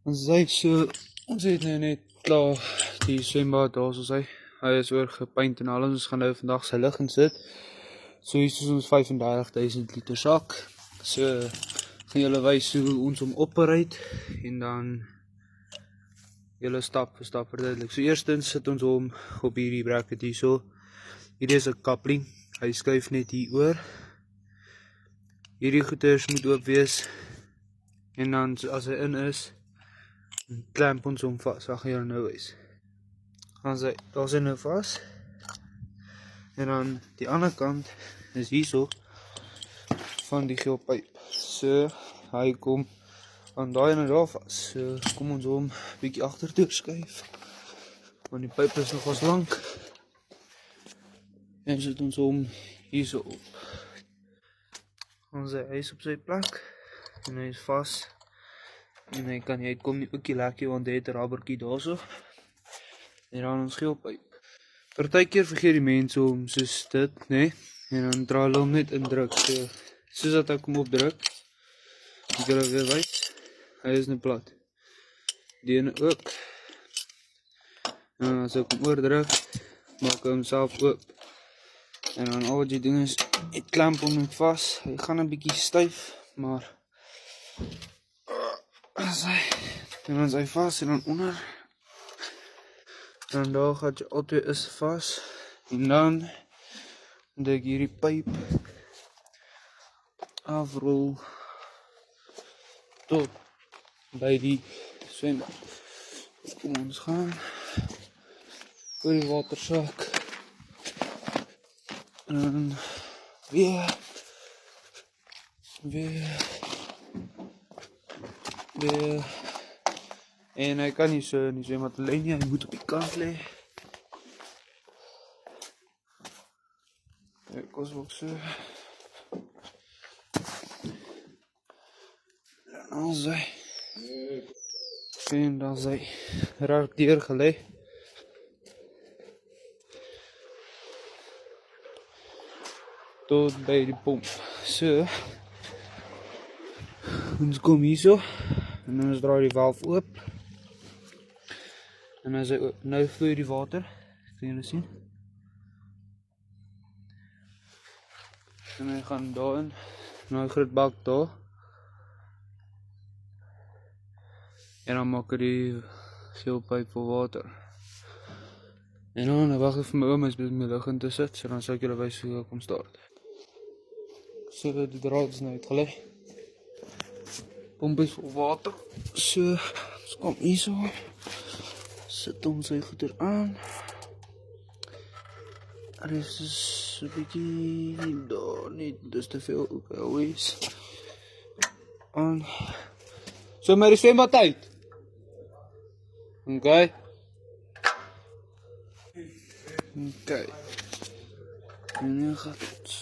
Ons het nou net klaar die swembad daar soos hy is oor gepaint en alles, ons gaan nou vandag sy lig insit. So hier is ons 35.000 liter sak. So gaan julle wys hoe ons hom operate en dan julle stap vir stap verduidelik. So eerstens sit ons hom op hierdie bracket hierso. Hierdie is 'n coupling. Hy skuif net hier oor. Hierdie goeders moet oop wees. En dan as hy in is, klamp ons hom vas. Wat gaan julle nou wys? Daar is hy nou vas. En dan die ander kant is hierso van die geel pyp. So hy kom aan daai en daar vas. So kom ons hom bietjie agtertoe skuif. Want die pyp is nogals lank. En sit ons hom hierso op. Hy is op sy plek en hy is vas. En hy kan nie uitkom nie, ookie lekker want hy het 'n rubbertjie daarso. En dan ons geel pyp. Partykeer vergeet die mense om soos dit, nê? En dan draai hulle hom net indruk. So soos dat ek hom opdruk, ek julle weer wys. Hy is nou plat. Die ene ook. En as ek hom oordruk, maak hy homself oop. En dan al wat jy doen is, ek klamp hom net vas. Hy gaan 'n bietjie styf, maar en dan is hy vas en dan onder. En daar gaat jy altyd is vas. En dan moet ek hierdie pyp afrol tot by die swembad. Kom ons gaan oor die watersak. En dan weer. En hy kan nie so in die swembad lê nie, hy moet op die kant lê. Ek kos ook so. En dan is hy. En dan is hy raak deur gelê. Tot by die pomp. So ons kom hierso en ons draai die valf oop. En as hy nou vloei die water, kan julle sien. En hy gaan daarin, nou 'n groot bak daar. En dan maak hy die geel pyp vol water. En dan wag ek vir my ouma is besig om die lig in te sit, so dan sal ek julle wys hoe ek hom start. So die draad is nou uitgelê. Pomp is vol water. So ons kom hierso. Sit ons sy goeder aan. Er is 'n bietjie daar nie, dis te veel ook always. En so maar die swembad uit. Okay. En nu gaat het.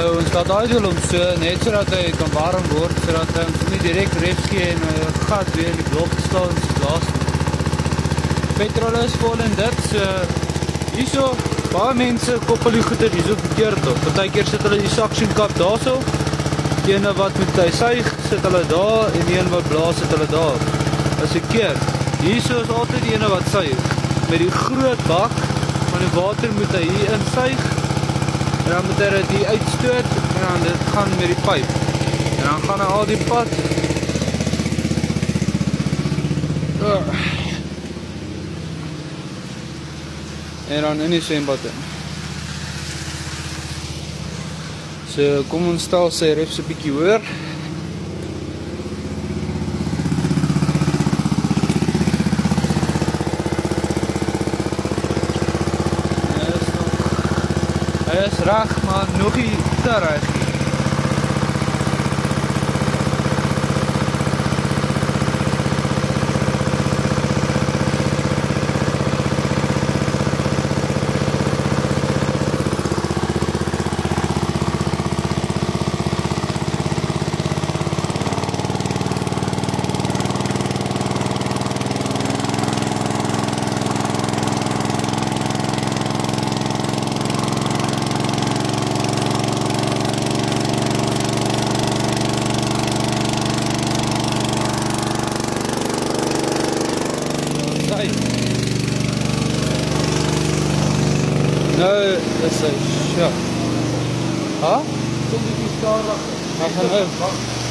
Ons laat uitdoen om so, net sodat hy kan warm word, sodat hy ons nie direct refs gee en gat weer in die blok staan soos laas. Petrol is vol en dit, so hierso, baie mense koppel die goeder hierso verkeerd op. Partykeer sit hulle die suction cup daarso, die ene wat met hy suig, sit hulle daar, en die ene wat blaas, sit hulle daar. Dat is verkeerd. Hierso is altyd die ene wat suig. Met die groot bak, van die water moet hy hier in suig, en dan moet hy dit hier uitstoot, en dan dit gaan met die pyp. En dan gaan hy al die pad. En dan in die swembad in. So kom ons stel sy refs 'n bietjie hoër. Hy is reg, maar nog nie te reg nie. is hy. Ja. Ha? Kom bietjie stadig. Ek gaan nou.